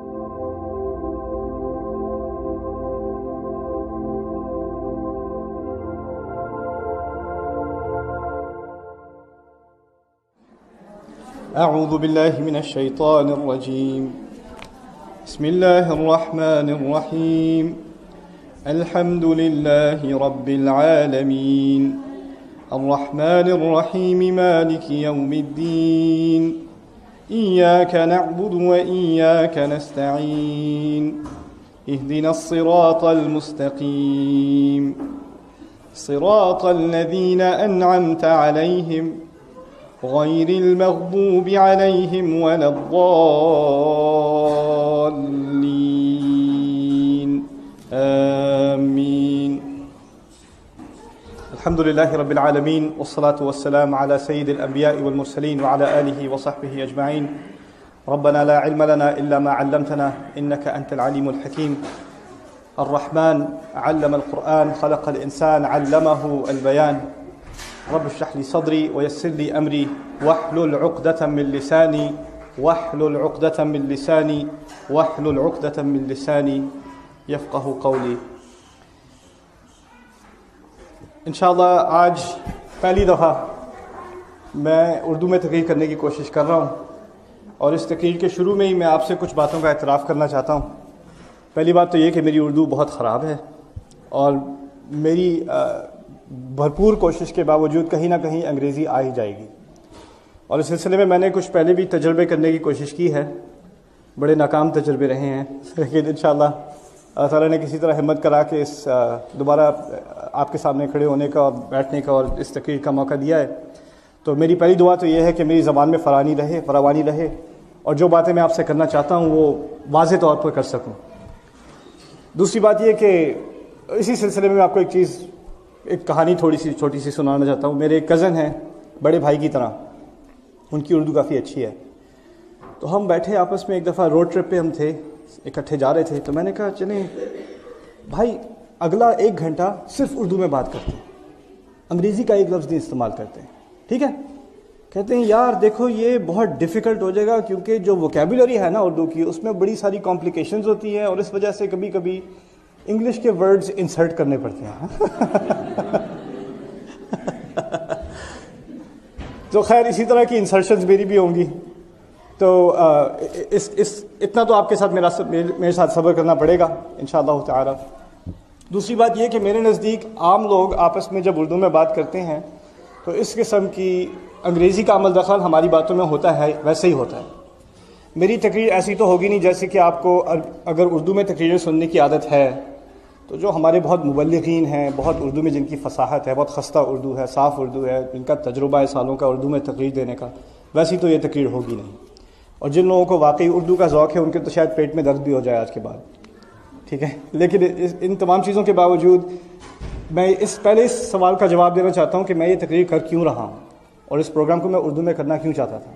أعوذ بالله من الشيطان الرجيم بسم الله الرحمن الرحيم الحمد لله رب العالمين الرحمن الرحيم مالك يوم الدين إياك نعبد وإياك نستعين اهدنا الصراط المستقيم صراط الذين أنعمت عليهم غير المغضوب عليهم ولا الضالين آمين الحمد لله رب العالمين والصلاة والسلام على سيد الأنبياء والمرسلين وعلى آله وصحبه أجمعين ربنا لا علم لنا إلا ما علمتنا إنك أنت العليم الحكيم الرحمن علم القرآن خلق الإنسان علمه البيان رب اشرح لي صدري ويسر لي أمري واحلل عقدة من لساني يفقه قولي. انشاءاللہ آج پہلی دفعہ میں اردو میں تقریر کرنے کی کوشش کر رہا ہوں اور اس تقریر کے شروع میں ہی میں آپ سے کچھ باتوں کا اعتراف کرنا چاہتا ہوں. پہلی بات تو یہ کہ میری اردو بہت خراب ہے اور میری بھرپور کوشش کے باوجود کہیں نہ کہیں انگریزی آ ہی جائے گی، اور اس سلسلے میں نے کچھ پہلے بھی تجربے کرنے کی کوشش کی ہے، بڑے ناکام تجربے رہے ہیں، لیکن انشاءاللہ اللہ تعالیٰ نے کسی طرح ہمت کرا کہ اس دوبارہ آپ کے سامنے کھڑے ہونے کا اور بیٹھنے کا اور اس تقریر کا موقع دیا ہے. تو میری پہلی دعا تو یہ ہے کہ میری زبان میں فراوانی رہے اور جو باتیں میں آپ سے کرنا چاہتا ہوں وہ واضح طور پر کر سکوں. دوسری بات یہ کہ اسی سلسلے میں آپ کو ایک کہانی چھوٹی سی سنانا چاہتا ہوں. میرے ایک کزن ہیں، بڑے بھائی کی طرح، ان کی اردو کافی اچھی ہے. تو ہم بیٹھے آپس میں ایک دفعہ روڈ ٹرپ پہ ہم تھے، اکٹھے جا رہے تھے، تو میں نے کہا چلیں بھائی اگلا 1 گھنٹہ صرف اردو میں بات کرتے ہیں، انگریزی کا ایک لفظ نہیں استعمال کرتے ہیں، ٹھیک ہے؟ کہتے ہیں یار دیکھو یہ بہت ڈیفیکلٹ ہو جائے گا کیونکہ جو ووکیبولری ہے نا اردو کی اس میں بڑی ساری کمپلیکیشنز ہوتی ہیں اور اس وجہ سے کبھی کبھی انگلش کے ورڈز انسرٹ کرنے پڑتے ہیں. تو خیر اسی طرح کی انسرشنز میری بھی ہوں گی، تو اتنا تو آپ کے ساتھ میرے ساتھ صبر کرنا پڑے گا انشاءاللہ تعالی. دوسری بات یہ کہ میرے نزدیک عام لوگ آپس میں جب اردو میں بات کرتے ہیں تو اس قسم کی انگریزی کا عمل دخل ہماری باتوں میں ہوتا ہے، ویسے ہی ہوتا ہے. میری تقریر ایسی تو ہوگی نہیں جیسے کہ آپ کو اگر اردو میں تقریریں سننے کی عادت ہے تو جو ہمارے بہت مبلغین ہیں، بہت اردو میں جن کی فصاحت ہے، بہت خستہ اردو ہے، صاف اردو ہے، جن کا تجربہ ہے سالوں کا اردو میں تقریر دینے کا، ویسی تو یہ تقریر ہوگی نہیں. اور جن لوگوں کو واقعی اردو کا ذوق ہے ان کے تو شاید پیٹ میں درد بھی ہو جائے آج کے بعد، ٹھیک ہے؟ لیکن ان تمام چیزوں کے باوجود میں پہلے اس سوال کا جواب دینا چاہتا ہوں کہ میں یہ تقریر کر کیوں رہا ہوں اور اس پروگرام کو میں اردو میں کرنا کیوں چاہتا تھا.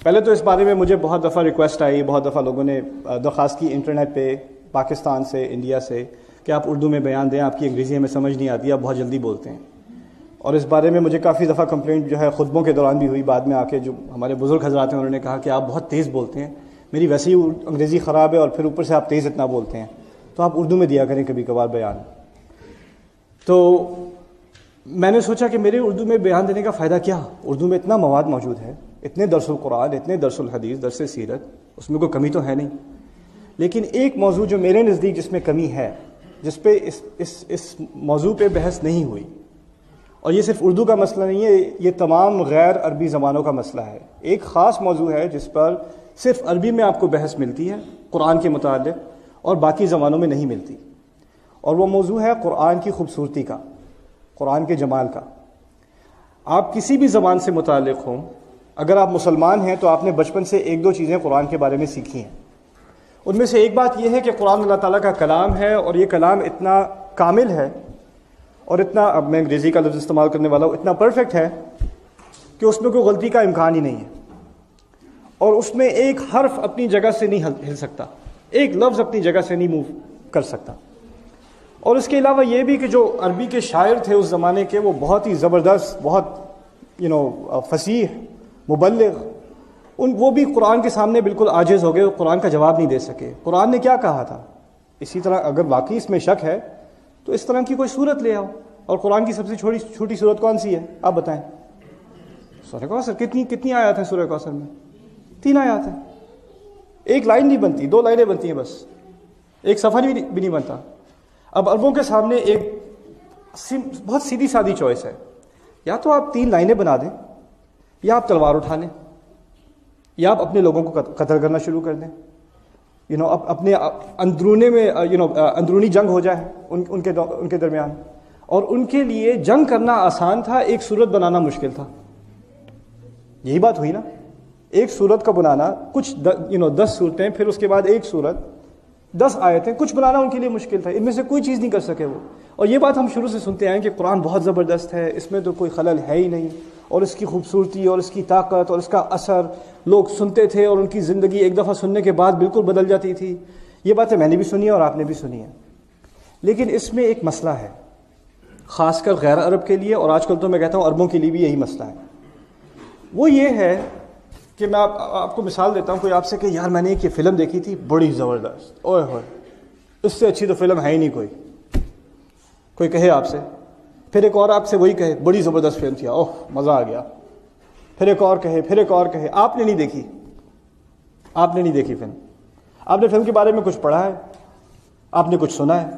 پہلے تو اس بارے میں مجھے بہت دفعہ ریکویسٹ آئی، بہت دفعہ لوگوں نے درخواست کی انٹرنیٹ پہ، پاکستان سے، انڈیا سے، کہ آپ اردو میں بیان دیں، آپ کی انگریزی ہمیں سمجھ نہیں آتی، آپ بہت جلدی بولتے ہیں. اور اس بارے میں مجھے کافی دفعہ کمپلینٹ جو ہے خطبوں کے دوران بھی ہوئی، بعد میں آ کے جو ہمارے بزرگ حضرات ہیں انہوں نے کہا کہ آپ بہت تیز بولتے ہیں، میری ویسے ہی انگریزی خراب ہے اور پھر اوپر سے آپ تیز اتنا بولتے ہیں، تو آپ اردو میں دیا کریں کبھی کبھار بیان. تو میں نے سوچا کہ میرے اردو میں بیان دینے کا فائدہ کیا؟ اردو میں اتنا مواد موجود ہے، اتنے درس القرآن، اتنے درس الحدیث، درس سیرت، اس میں کوئی کمی تو ہے نہیں. لیکن ایک موضوع جو میرے نزدیک جس میں کمی ہے، جس پہ اس موضوع پہ بحث نہیں ہوئی، اور یہ صرف اردو کا مسئلہ نہیں ہے، یہ تمام غیر عربی زبانوں کا مسئلہ ہے. ایک خاص موضوع ہے جس پر صرف عربی میں آپ کو بحث ملتی ہے قرآن کے متعلق اور باقی زبانوں میں نہیں ملتی، اور وہ موضوع ہے قرآن کی خوبصورتی کا، قرآن کے جمال کا. آپ کسی بھی زبان سے متعلق ہوں، اگر آپ مسلمان ہیں تو آپ نے بچپن سے 1-2 چیزیں قرآن کے بارے میں سیکھی ہیں. ان میں سے ایک بات یہ ہے کہ قرآن اللہ تعالیٰ کا کلام ہے، اور یہ کلام اتنا کامل ہے اور اتنا، اب میں انگریزی کا لفظ استعمال کرنے والا ہوں، اتنا پرفیکٹ ہے کہ اس میں کوئی غلطی کا امکان ہی نہیں ہے، اور اس میں ایک حرف اپنی جگہ سے نہیں ہل سکتا، ایک لفظ اپنی جگہ سے نہیں موو کر سکتا. اور اس کے علاوہ یہ بھی کہ جو عربی کے شاعر تھے اس زمانے کے، وہ بہت ہی زبردست، بہت فصیح، مبلغ وہ بھی قرآن کے سامنے بالکل عاجز ہو گئے، قرآن کا جواب نہیں دے سکے۔ قرآن نے کیا کہا تھا؟ اسی طرح اگر واقعی اس میں شک ہے تو اس طرح کی کوئی صورت لے آؤ، اور قرآن کی سب سے چھوٹی صورت کون سی ہے آپ بتائیں؟ سورہ کوثر۔ کتنی آیات ہیں سورہ کوثر میں؟ 3 آیات ہیں، ایک لائن نہیں بنتی، 2 لائنیں بنتی ہیں، بس ایک صفحہ بھی نہیں بنتا۔ اب عربوں کے سامنے ایک بہت سیدھی سادی چوائس ہے، یا تو آپ 3 لائنیں بنا دیں، یا آپ تلوار اٹھا لیں، یا آپ اپنے لوگوں کو قتل کرنا شروع کر دیں، اپنے اندرونے میں اندرونی جنگ ہو جائے ان کے درمیان۔ اور ان کے لیے جنگ کرنا آسان تھا، ایک صورت بنانا مشکل تھا۔ یہی بات ہوئی نا، ایک صورت کا بنانا، کچھ 10 صورتیں، پھر اس کے بعد ایک صورت، 10 آیتیں، کچھ بنانا ان کے لیے مشکل تھا، ان میں سے کوئی چیز نہیں کر سکے وہ۔ اور یہ بات ہم شروع سے سنتے آئے کہ قرآن بہت زبردست ہے، اس میں تو کوئی خلل ہے ہی نہیں، اور اس کی خوبصورتی اور اس کی طاقت اور اس کا اثر لوگ سنتے تھے، اور ان کی زندگی ایک دفعہ سننے کے بعد بالکل بدل جاتی تھی۔ یہ باتیں میں نے بھی سنی ہیں اور آپ نے بھی سنی ہیں، لیکن اس میں ایک مسئلہ ہے، خاص کر غیر عرب کے لیے، اور آج کل تو میں کہتا ہوں عربوں کے لیے بھی یہی مسئلہ ہے۔ وہ یہ ہے کہ میں آپ کو مثال دیتا ہوں، کوئی آپ سے کہ یار میں نے ایک یہ فلم دیکھی تھی بڑی زبردست، اوئے ہوئے اس سے اچھی تو فلم ہے ہی نہیں کوئی کہے آپ سے، پھر ایک اور آپ سے وہی کہے بڑی زبردست فلم تھی، اوہ مزہ آ گیا، پھر ایک اور کہے۔ آپ نے نہیں دیکھی فلم، آپ نے فلم کے بارے میں کچھ پڑھا ہے، آپ نے کچھ سنا ہے،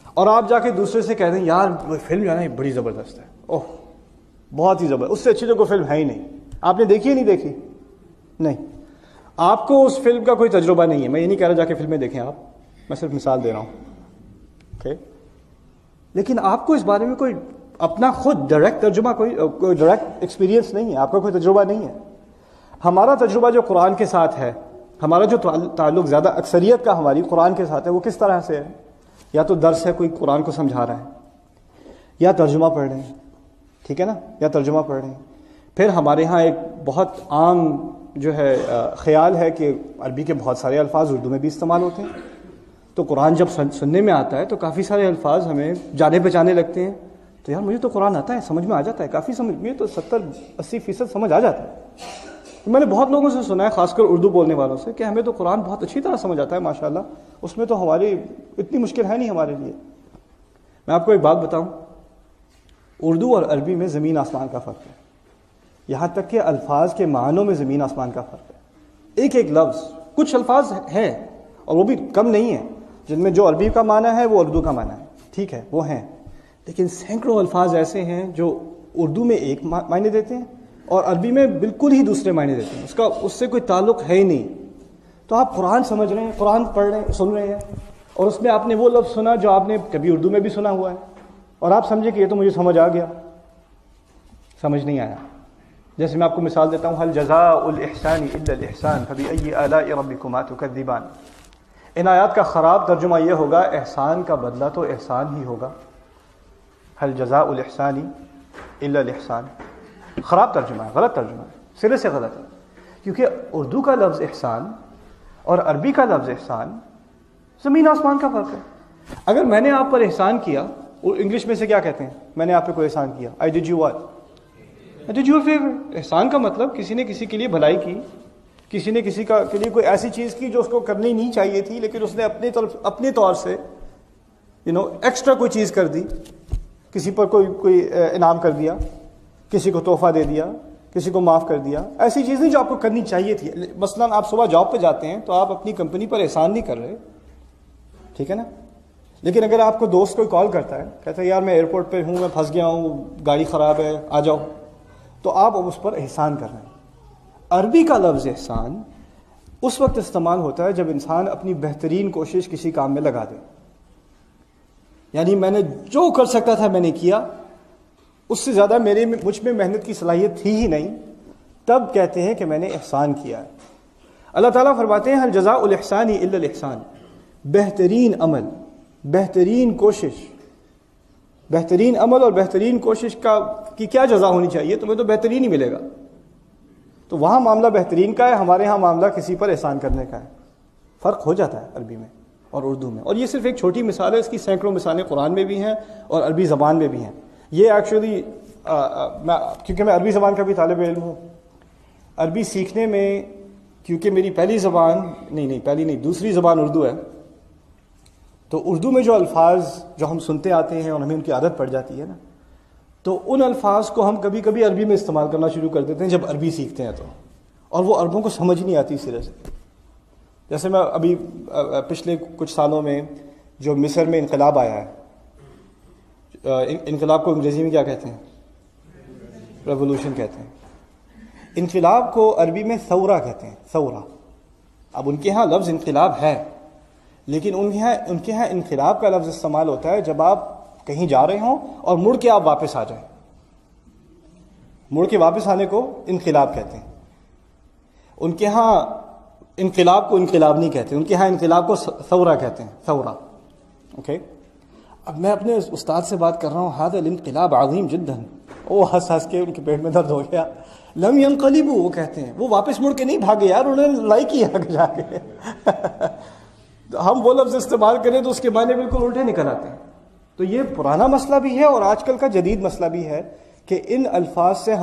اور آپ جا کے دوسرے سے کہہ دیں یار وہ فلم جو ہے نا بڑی زبردست ہے، اوہ بہت ہی زبردست، اس سے اچھی تو کوئی فلم ہے ہی نہیں۔ آپ نے دیکھی ہے نہیں دیکھی؟ نہیں، آپ کو اس فلم کا کوئی تجربہ نہیں ہے۔ میں یہ نہیں کہہ رہا جا کے فلمیں دیکھیں آپ، میں صرف مثال دے رہا ہوں، اوکے؟ لیکن آپ کو اس بارے میں کوئی اپنا خود ڈائریکٹ ترجمہ، کوئی ڈائریکٹ ایکسپیرینس نہیں ہے، آپ کا کوئی تجربہ نہیں ہے۔ ہمارا تجربہ جو قرآن کے ساتھ ہے، ہمارا جو تعلق زیادہ اکثریت کا ہماری قرآن کے ساتھ ہے، وہ کس طرح سے ہے؟ یا تو درس ہے، کوئی قرآن کو سمجھا رہا ہے، یا ترجمہ پڑھ رہے ہیں، ٹھیک ہے نا، یا ترجمہ پڑھ رہے ہیں۔ پھر ہمارے ہاں ایک بہت عام جو ہے خیال ہے کہ عربی کے بہت سارے الفاظ اردو میں بھی استعمال ہوتے ہیں، تو قرآن جب سننے میں آتا ہے تو کافی سارے الفاظ ہمیں جانے پہچانے لگتے ہیں، تو یار مجھے تو قرآن آتا ہے، سمجھ میں آ جاتا ہے، کافی سمجھ میں تو 70-80% سمجھ آ جاتا ہے۔ میں نے بہت لوگوں سے سنا ہے، خاص کر اردو بولنے والوں سے، کہ ہمیں تو قرآن بہت اچھی طرح سمجھ آتا ہے ماشاءاللہ، اس میں تو ہماری اتنی مشکل ہے نہیں ہمارے لیے۔ میں آپ کو ایک بات بتاؤں، اردو اور عربی میں زمین آسمان کا فرق ہے، یہاں تک کہ الفاظ کے معنوں میں زمین آسمان کا فرق ہے۔ ایک لفظ، کچھ الفاظ ہیں اور وہ بھی کم نہیں ہیں جن میں جو عربی کا معنی ہے وہ اردو کا معنی ہے، ٹھیک ہے وہ ہیں، لیکن سینکڑوں الفاظ ایسے ہیں جو اردو میں ایک معنی دیتے ہیں اور عربی میں بالکل ہی دوسرے معنی دیتے ہیں، اس سے کوئی تعلق ہے ہی نہیں۔ تو آپ قرآن سمجھ رہے ہیں، قرآن پڑھ رہے ہیں، سن رہے ہیں، اور اس میں آپ نے وہ لفظ سنا جو آپ نے کبھی اردو میں بھی سنا ہوا ہے، اور آپ سمجھے کہ یہ تو مجھے سمجھ آ گیا، سمجھ نہیں آیا۔ جیسے میں آپ کو مثال دیتا ہوں، هل جزاء الاحسان الا الاحسان فبأي آلاء ربكما تكذبان۔ ان آیات کا خراب ترجمہ یہ ہوگا احسان کا بدلہ تو احسان ہی ہوگا، هل جزاء الاحسان الا الاحسان، خراب ترجمہ ہے، غلط ترجمہ ہے، سرے سے غلط ہے، کیونکہ اردو کا لفظ احسان اور عربی کا لفظ احسان زمین آسمان کا فرق ہے۔ اگر میں نے آپ پر احسان کیا، اور انگلش میں سے کیا کہتے ہیں، میں نے آپ پہ کوئی احسان کیا، I did you what? I did you a favor۔ احسان کا مطلب کسی نے کسی کے لیے بھلائی کی، کسی نے کسی کے لیے کوئی ایسی چیز کی جو اس کو کرنی نہیں چاہیے تھی، لیکن اس نے اپنے طور سے ایکسٹرا کوئی چیز کر دی، کسی پر کوئی انعام کر دیا، کسی کو تحفہ دے دیا، کسی کو معاف کر دیا، ایسی چیز نہیں جو آپ کو کرنی چاہیے تھی۔ مثلا آپ صبح جاب پہ جاتے ہیں تو آپ اپنی کمپنی پر احسان نہیں کر رہے، ٹھیک ہے نا، لیکن اگر آپ کو دوست کوئی کال کرتا ہے، کہتا ہے یار میں ایئرپورٹ پہ ہوں، میں پھنس گیا ہوں، گاڑی خراب ہے، آ جاؤ، تو آپ اب اس پر احسان کر رہے ہیں۔ عربی کا لفظ احسان اس وقت استعمال ہوتا ہے جب انسان اپنی بہترین کوشش کسی کام میں لگا دے، یعنی میں نے جو کر سکتا تھا میں نے کیا، اس سے زیادہ مجھ میں محنت کی صلاحیت تھی ہی نہیں، تب کہتے ہیں کہ میں نے احسان کیا ہے۔ اللہ تعالیٰ فرماتے ہیں هل جزاء الاحسان الا الاحسان، بہترین عمل، بہترین کوشش، بہترین عمل اور بہترین کوشش کی کیا جزا ہونی چاہیے؟ تمہیں تو بہترین ہی ملے گا۔ تو وہاں معاملہ بہترین کا ہے، ہمارے ہاں معاملہ کسی پر احسان کرنے کا ہے، فرق ہو جاتا ہے عربی میں اور اردو میں۔ اور یہ صرف ایک چھوٹی مثال ہے، اس کی سینکڑوں مثالیں قرآن میں بھی ہیں اور عربی زبان میں بھی ہیں۔ یہ ایکچولی کیونکہ میں عربی زبان کا بھی طالب علم ہوں، عربی سیکھنے میں کیونکہ میری پہلی زبان دوسری زبان اردو ہے، تو اردو میں جو الفاظ جو ہم سنتے آتے ہیں اور ہمیں ان کی عادت پڑ جاتی ہے نا، تو ان الفاظ کو ہم کبھی کبھی عربی میں استعمال کرنا شروع کر دیتے ہیں جب عربی سیکھتے ہیں تو، اور وہ عربوں کو سمجھ نہیں آتی سرے سے. جیسے میں ابھی پچھلے کچھ سالوں میں جو مصر میں انقلاب آیا ہے، انقلاب کو انگریزی میں کیا کہتے ہیں؟ ریولوشن کہتے ہیں. انقلاب کو عربی میں ثورہ کہتے ہیں، ثورہ. اب ان کے ہاں لفظ انقلاب ہے، لیکن ان کے ہاں انقلاب کا لفظ استعمال ہوتا ہے جب آپ کہیں جا رہے ہوں اور مڑ کے آپ واپس آ جائیں. مڑ کے واپس آنے کو انقلاب کہتے ہیں. ان کے ہاں انقلاب کو انقلاب نہیں کہتے، ان کے ہاں انقلاب کو ثورہ کہتے ہیں، ثورہ. اوکے. اب میں اپنے استاد سے بات کر رہا ہوں، ھذا الانقلاب عظیم جدا. وہ ہنس ہنس کے ان کے پیٹ میں درد ہو گیا. لم ينقلبوا، وہ کہتے ہیں وہ واپس مڑ کے نہیں بھاگے یار، انہوں نے لڑائی کی آگے جا کے. ہم وہ لفظ استعمال کریں تو اس کے معنی بالکل الٹے نکل آتے ہیں. تو یہ پرانا مسئلہ بھی ہے اور آج کل کا جدید مسئلہ بھی ہے کہ ان الفاظ سے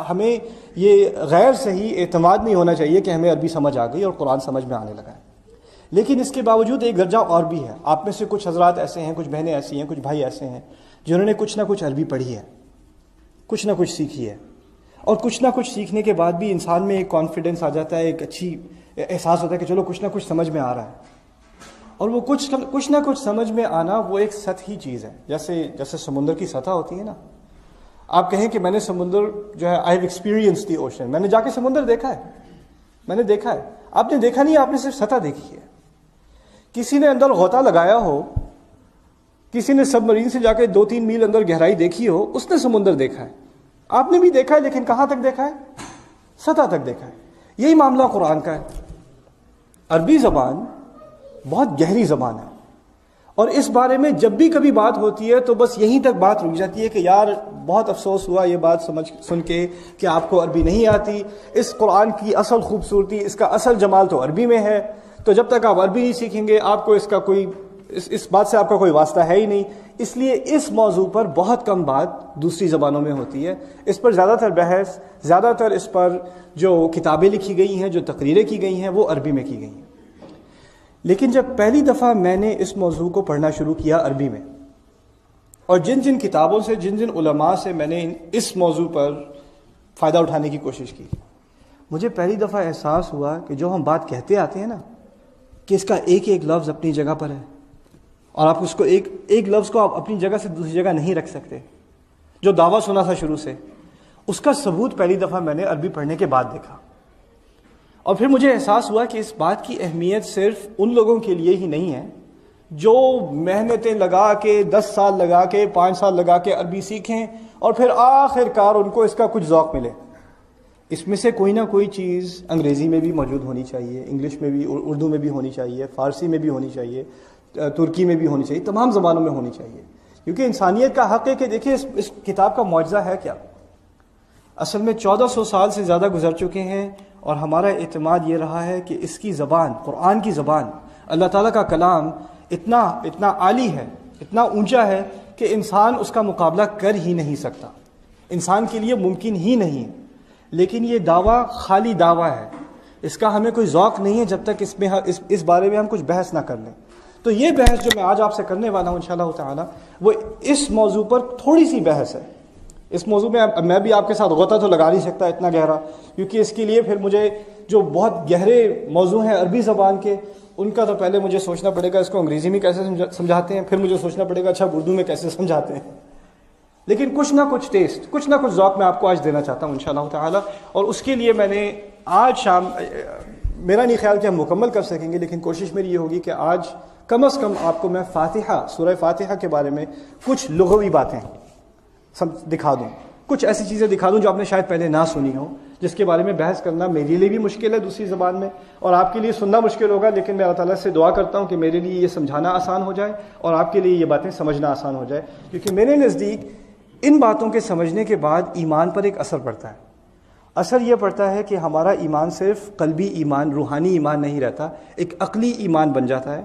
ہمیں یہ غیر صحیح اعتماد نہیں ہونا چاہیے کہ ہمیں عربی سمجھ آ گئی اور قرآن سمجھ میں آنے لگا ہے. لیکن اس کے باوجود ایک درجہ اور بھی ہے. آپ میں سے کچھ حضرات ایسے ہیں، کچھ بہنیں ایسی ہیں، کچھ بھائی ایسے ہیں جنہوں نے کچھ نہ کچھ عربی پڑھی ہے، کچھ نہ کچھ سیکھی ہے، اور کچھ نہ کچھ سیکھنے کے بعد بھی انسان میں ایک کانفیڈنس آ جاتا ہے، ایک اچھی احساس ہوتا ہے کہ چلو کچھ نہ کچھ سمجھ میں آ رہا ہے. اور وہ کچھ نہ کچھ سمجھ میں آنا وہ ایک سطحی چیز ہے. جیسے سمندر کی سطح ہوتی ہے نا، آپ کہیں کہ میں نے سمندر جو ہے I have experience the ocean, میں نے جا کے سمندر دیکھا ہے، میں نے دیکھا ہے. آپ نے دیکھا نہیں، آپ نے صرف سطح دیکھی ہے. کسی نے اندر غوطہ لگایا ہو، کسی نے سب مرین سے جا کے 2-3 میل اندر گہرائی دیکھی ہو، اس نے سمندر دیکھا ہے. آپ نے بھی دیکھا ہے، لیکن کہاں تک دیکھا ہے؟ سطح تک دیکھا ہے. یہی معاملہ قرآن کا ہے. عربی زبان بہت گہری زبان ہے، اور اس بارے میں جب بھی کبھی بات ہوتی ہے تو بس یہیں تک بات رک جاتی ہے کہ یار بہت افسوس ہوا یہ بات سن کے کہ آپ کو عربی نہیں آتی. اس قرآن کی اصل خوبصورتی، اس کا اصل جمال تو عربی میں ہے. تو جب تک آپ عربی نہیں سیکھیں گے آپ کو اس بات سے آپ کا کوئی واسطہ ہے ہی نہیں. اس لیے اس موضوع پر بہت کم بات دوسری زبانوں میں ہوتی ہے. اس پر زیادہ تر بحث، زیادہ تر اس پر جو کتابیں لکھی گئی ہیں، جو تقریریں کی گئی ہیں، وہ عربی میں کی گئی ہیں. لیکن جب پہلی دفعہ میں نے اس موضوع کو پڑھنا شروع کیا عربی میں، اور جن کتابوں سے، جن علماء سے میں نے اس موضوع پر فائدہ اٹھانے کی کوشش کی، مجھے پہلی دفعہ احساس ہوا کہ جو ہم بات کہتے آتے ہیں نا، کہ اس کا ایک ایک لفظ اپنی جگہ پر ہے، اور آپ اس کو ایک لفظ کو آپ اپنی جگہ سے دوسری جگہ نہیں رکھ سکتے. جو دعویٰ سنا تھا شروع سے، اس کا ثبوت پہلی دفعہ میں نے عربی پڑھنے کے بعد دیکھا. اور پھر مجھے احساس ہوا کہ اس بات کی اہمیت صرف ان لوگوں کے لیے ہی نہیں ہے جو محنتیں لگا کے 10 سال لگا کے 5 سال لگا کے عربی سیکھیں اور پھر آخر کار ان کو اس کا کچھ ذوق ملے. اس میں سے کوئی نہ کوئی چیز انگریزی میں بھی موجود ہونی چاہیے، انگلش میں بھی، اردو میں بھی ہونی چاہیے، فارسی میں بھی ہونی چاہیے، ترکی میں بھی ہونی چاہیے، تمام زبانوں میں ہونی چاہیے. کیونکہ انسانیت کا حق ہے کہ دیکھیں اس کتاب کا معجزہ ہے کیا. اصل میں 1400 سال سے زیادہ گزر چکے ہیں، اور ہمارا اعتماد یہ رہا ہے کہ اس کی زبان، قرآن کی زبان، اللہ تعالیٰ کا کلام اتنا عالی ہے، اتنا اونچا ہے کہ انسان اس کا مقابلہ کر ہی نہیں سکتا، انسان کے لیے ممکن ہی نہیں. لیکن یہ دعویٰ خالی دعویٰ ہے، اس کا ہمیں کوئی ذوق نہیں ہے جب تک اس بارے میں ہم کچھ بحث نہ کر لیں. تو یہ بحث جو میں آج آپ سے کرنے والا ہوں انشاءاللہ تعالی، وہ اس موضوع پر تھوڑی سی بحث ہے. اس موضوع میں بھی آپ کے ساتھ غوطہ تو لگا نہیں سکتا اتنا گہرا، کیونکہ اس کے لیے پھر مجھے جو بہت گہرے موضوع ہیں عربی زبان کے، ان کا تو پہلے مجھے سوچنا پڑے گا اس کو انگریزی میں کیسے سمجھاتے ہیں، پھر مجھے سوچنا پڑے گا اچھا اردو میں کیسے سمجھاتے ہیں. لیکن کچھ نہ کچھ ٹیسٹ، کچھ نہ کچھ ذوق میں آپ کو آج دینا چاہتا ہوں انشاءاللہ تعالی. اور اس کے لیے میں نے آج شام، میرا نہیں خیال کہ ہم مکمل کر سکیں گے، لیکن کوشش میری یہ ہوگی کہ آج کم از کم آپ کو میں فاتحہ، سورہ فاتحہ کے بارے میں کچھ لغوی باتیں دکھا دوں، کچھ ایسی چیزیں دکھا دوں جو آپ نے شاید پہلے نہ سنی ہوں، جس کے بارے میں بحث کرنا میرے لیے بھی مشکل ہے دوسری زبان میں، اور آپ کے لیے سننا مشکل ہوگا. لیکن میں اللہ تعالیٰ سے دعا کرتا ہوں کہ میرے لیے یہ سمجھانا آسان ہو جائے اور آپ کے لیے یہ باتیں سمجھنا آسان ہو جائے. کیونکہ میرے نزدیک ان باتوں کے سمجھنے کے بعد ایمان پر ایک اثر پڑتا ہے. اثر یہ پڑتا ہے کہ ہمارا ایمان صرف قلبی ایمان، روحانی ایمان نہیں رہتا، ایک عقلی ایمان بن جاتا ہے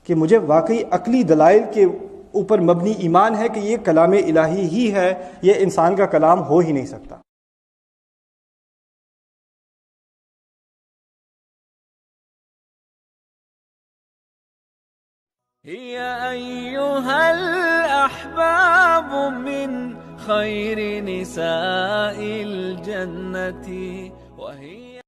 کہ مجھے واقعی عقلی دلائل کے اوپر مبنی ایمان ہے کہ یہ کلام الہی ہی ہے، یہ انسان کا کلام ہو ہی نہیں سکتا. يا أيها الأحباب من خير نساء الجنة وهي